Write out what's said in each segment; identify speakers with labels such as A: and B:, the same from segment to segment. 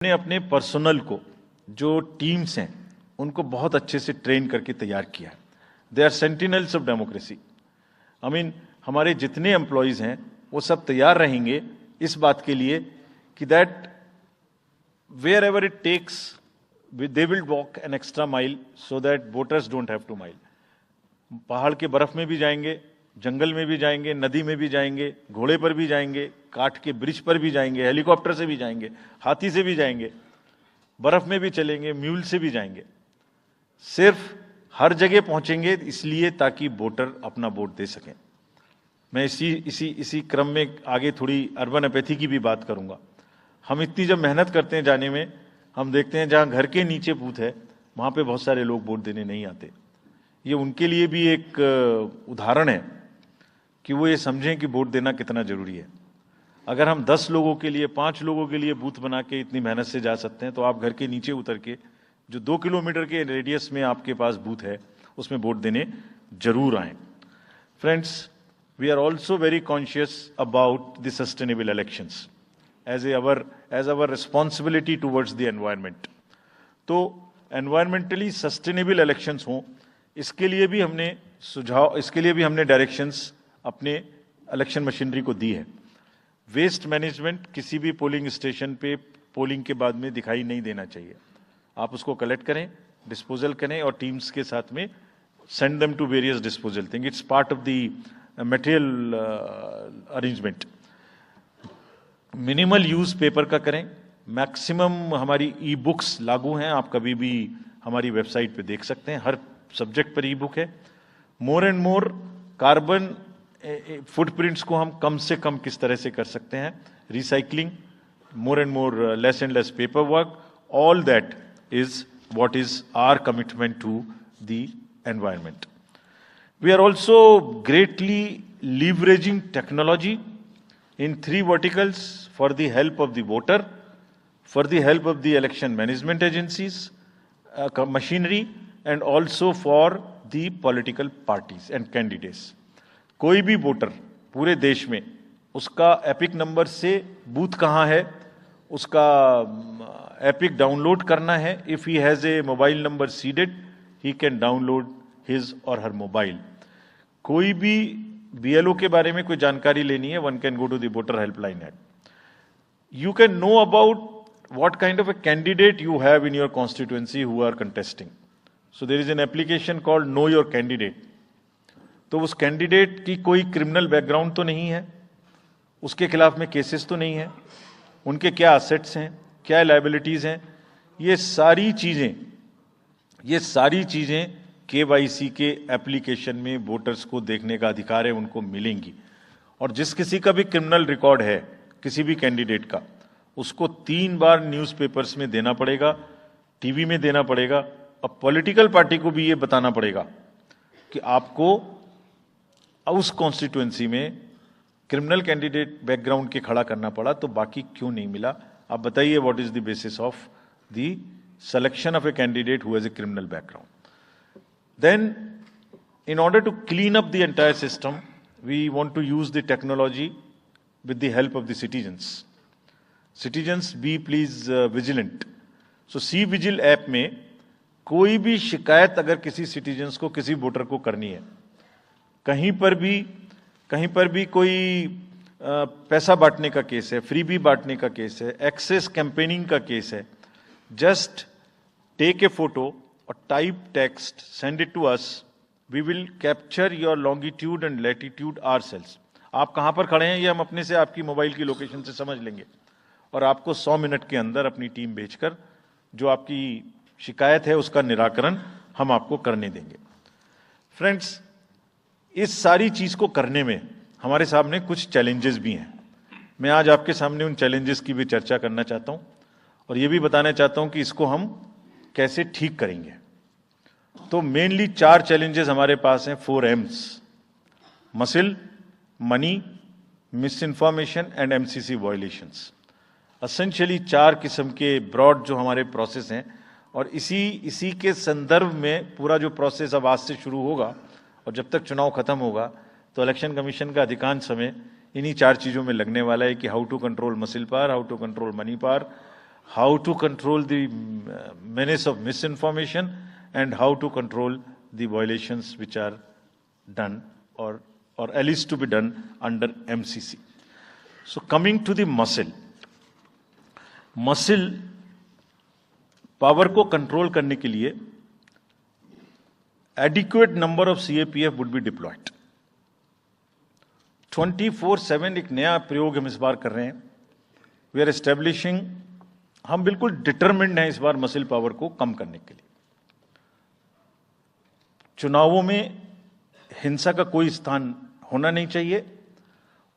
A: ने अपने पर्सनल को, जो टीम्स हैं, उनको बहुत अच्छे से ट्रेन करके तैयार किया है। They are sentinels of democracy. I mean हमारे जितने एम्प्लॉयज़ हैं वो सब तैयार रहेंगे इस बात के लिए कि that wherever it takes they will walk an extra mile so that voters don't have to mile. पहाड़ के बर्फ में भी जाएंगे, जंगल में भी जाएंगे, नदी में भी जाएंगे, घोड़े पर भी जाएंगे, काठ के ब्रिज पर भी जाएंगे, हेलीकॉप्टर से भी जाएंगे, हाथी से भी जाएंगे, बर्फ में भी चलेंगे, म्यूल से भी जाएंगे। सिर्फ हर जगह पहुंचेंगे इसलिए ताकि वोटर अपना वोट दे सकें। मैं इसी क्रम में आगे थोड़ी अर्बन एपैथी की भी बात करूंगा। हम इतनी जब मेहनत करते हैं जाने में, हम देखते हैं जहां घर के नीचे बूथ है वहां पे बहुत सारे लोग वोट देने नहीं आते। ये उनके लिए भी एक उदाहरण है कि वो ये समझें कि वोट देना कितना जरूरी है। अगर हम 10 लोगों के लिए, 5 लोगों के लिए बूथ बना के इतनी मेहनत से जा सकते हैं, तो आप घर के नीचे उतर के जो 2 किलोमीटर के रेडियस में आपके पास बूथ है उसमें वोट देने जरूर आए। Friends, we are also very conscious about the sustainable elections as our responsibility towards the environment. तो एनवायरमेंटली सस्टेनेबल इलेक्शंस हों, इसके लिए भी हमने डायरेक्शंस अपने इलेक्शन मशीनरी को दी है। वेस्ट मैनेजमेंट किसी भी पोलिंग स्टेशन पे पोलिंग के बाद में दिखाई नहीं देना चाहिए। आप उसको कलेक्ट करें, डिस्पोजल करें और टीम्स के साथ में send them to various disposal thing. It's part of the material arrangement. Minimal use paper का करें। मैक्सिमम हमारी ई बुक्स लागू हैं, आप कभी भी हमारी वेबसाइट पे देख सकते हैं, हर सब्जेक्ट पर ई बुक है। More and more carbon footprints को हम कम से कम किस तरह से कर सकते हैं, recycling, more and more less and less paper work, all that is what is our commitment to the environment. We are also greatly leveraging technology in 3 verticals for the help of the voter, for the help of the election management agencies, machinery, and also for the political parties and candidates. कोई भी voter पूरे देश में उसका epic number से booth कहाँ है उसका एपिक डाउनलोड करना है। If he has a mobile number seeded, he can download his और हर मोबाइल। कोई भी बीएलओ के बारे में कोई जानकारी लेनी है, one can go to the voter helpline app. You can know about what kind of a candidate you have in your constituency who are contesting. So there is an application called know your candidate. तो उस candidate की कोई criminal background तो नहीं है, उसके खिलाफ में केसेस तो नहीं है, उनके क्या असेट्स हैं, क्या लायबिलिटीज हैं, ये सारी चीजें केवाईसी के एप्लीकेशन में वोटर्स को देखने का अधिकार है, उनको मिलेंगी। और जिस किसी का भी क्रिमिनल रिकॉर्ड है किसी भी कैंडिडेट का, उसको 3 बार न्यूज़पेपर्स में देना पड़ेगा, टीवी में देना पड़ेगा, और पॉलिटिकल पार्टी को भी ये बताना पड़ेगा कि आपको उस कॉन्स्टिट्यूएंसी में क्रिमिनल कैंडिडेट बैकग्राउंड के खड़ा करना पड़ा, तो बाकी क्यों नहीं मिला। आप बताइए, what is the basis of the selection of a candidate who has a criminal background. Then in order to clean up the entire system, we want to use the technology with the help of the citizens be please vigilant. So C vigil app में कोई भी शिकायत अगर किसी citizens को, किसी voter को करनी है, कहीं पर भी कोई पैसा बांटने का केस है, फ्रीबी बांटने का केस है, एक्सेस कैंपेनिंग का केस है, जस्ट टेक ए फोटो और type text, send it to us, we will capture your longitude and latitude ourselves. आप कहां पर खड़े हैं ये हम अपने से आपकी मोबाइल की लोकेशन से समझ लेंगे और आपको 100 मिनट के अंदर अपनी टीम भेजकर जो आपकी शिकायत है उसका निराकरण हम आपको करने देंगे। फ्रेंड्स, इस सारी चीज को करने में हमारे सामने कुछ चैलेंजेस भी हैं। मैं आज आपके सामने उन चैलेंजेस की भी चर्चा करना चाहता हूं और ये भी बताना चाहता हूं कि इसको हम कैसे ठीक करेंगे। तो मेनली 4 चैलेंजेस हमारे पास हैं, 4 M's: muscle, money, miss information and MCC violations. Essentially 4 किस्म के ब्रॉड जो हमारे प्रोसेस हैं, और इसी के संदर्भ में पूरा जो प्रोसेस अब आज से शुरू होगा और जब तक चुनाव खत्म होगा तो इलेक्शन कमीशन का अधिकांश समय इन्हीं 4 चीजों में लगने वाला है कि how to control muscle power, how to control money power, how to control the menace of misinformation, and how to control the violations which are done or at least to be done under MCC. So coming to the muscle power को control करने के लिए adequate number of CAPF would be deployed. 24/7 एक नया प्रयोग हम इस बार कर रहे हैं. We are establishing, हम बिल्कुल डिटरमिन्ड हैं इस बार मसल पावर को कम करने के लिए. चुनावों में हिंसा का कोई स्थान होना नहीं चाहिए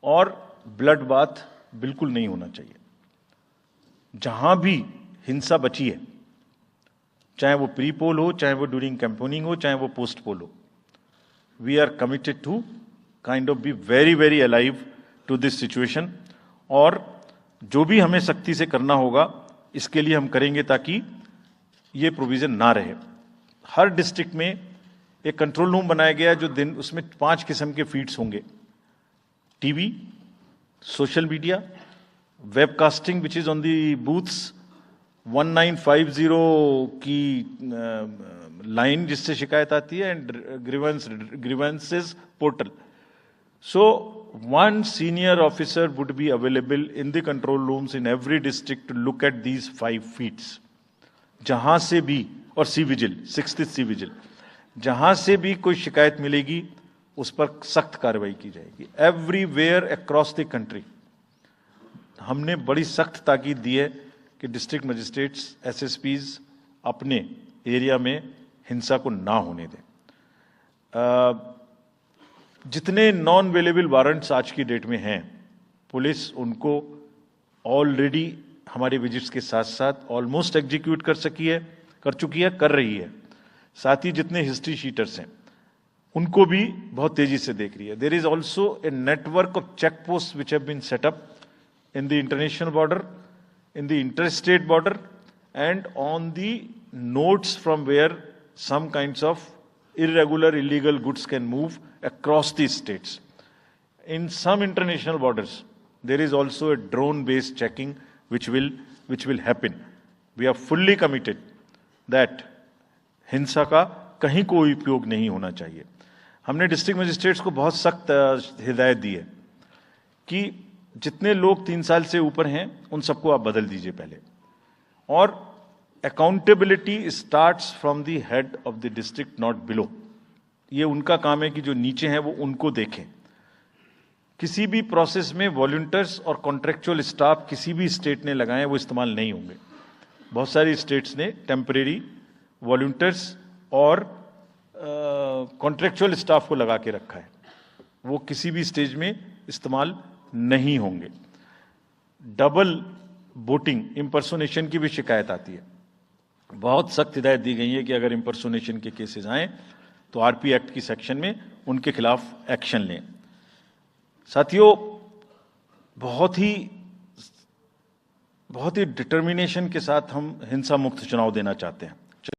A: और ब्लड बाथ बिल्कुल नहीं होना चाहिए. जहां भी हिंसा बची है, चाहे वो प्री पोल हो, चाहे वो ड्यूरिंग कैंपेनिंग हो, चाहे वो पोस्ट पोल हो, we are committed to kind of be very very alive to this situation. और जो भी हमें सख्ती से करना होगा इसके लिए हम करेंगे ताकि ये प्रोविजन ना रहे. हर डिस्ट्रिक्ट में एक कंट्रोल रूम बनाया गया जो दिन उसमें 5 किस्म के फीड्स होंगे. TV, social media, webcasting which is on the booths, 1950 की लाइन जिससे शिकायत आती है, and grievances portal. So one senior officer would be available in the control rooms in every district to look at these 5 feeds. जहां से भी, और C vigil, 6th C vigil, जहां से भी कोई शिकायत मिलेगी उस पर सख्त कार्रवाई की जाएगी. एवरीवेयर अक्रॉस द कंट्री हमने बड़ी सख्त ताकीद दी है कि डिस्ट्रिक्ट मजिस्ट्रेट्स, SSPs अपने एरिया में हिंसा को ना होने दें. जितने नॉन अवेलेबल वारंट्स आज की डेट में हैं, पुलिस उनको ऑलरेडी हमारे विजिट्स के साथ साथ ऑलमोस्ट एग्जीक्यूट कर चुकी है, कर रही है. साथ ही जितने हिस्ट्री शीटर्स हैं उनको भी बहुत तेजी से देख रही है. There is also a network of check post which have been set up in the international border, in the interstate border, and on the nodes from where some kinds of irregular, illegal goods can move across these states. In some international borders, there is also a drone-based checking which will happen. We are fully committed that हिंसा का कहीं कोई उपयोग नहीं होना चाहिए. हमने district magistrates को बहुत सख्त हिदायत दी है कि जितने लोग 3 साल से ऊपर हैं उन सबको आप बदल दीजिए पहले. और accountability starts from the head of the district, not below. ये उनका काम है कि जो नीचे हैं वो उनको देखें. किसी भी प्रोसेस में वॉलंटियर्स और कॉन्ट्रेक्चुअल स्टाफ किसी भी स्टेट ने लगाए वो इस्तेमाल नहीं होंगे. बहुत सारी स्टेट्स ने टेम्परेरी वॉलंटियर्स और कॉन्ट्रेक्चुअल स्टाफ को लगा के रखा है, वो किसी भी स्टेज में इस्तेमाल नहीं होंगे. डबल वोटिंग, इम्पर्सोनेशन की भी शिकायत आती है. बहुत सख्त हिदायत दी गई है कि अगर इम्पर्सोनेशन के केसेस आए तो आरपी एक्ट की सेक्शन में उनके खिलाफ एक्शन लें. साथियों, बहुत ही डिटर्मिनेशन के साथ हम हिंसा मुक्त चुनाव देना चाहते हैं.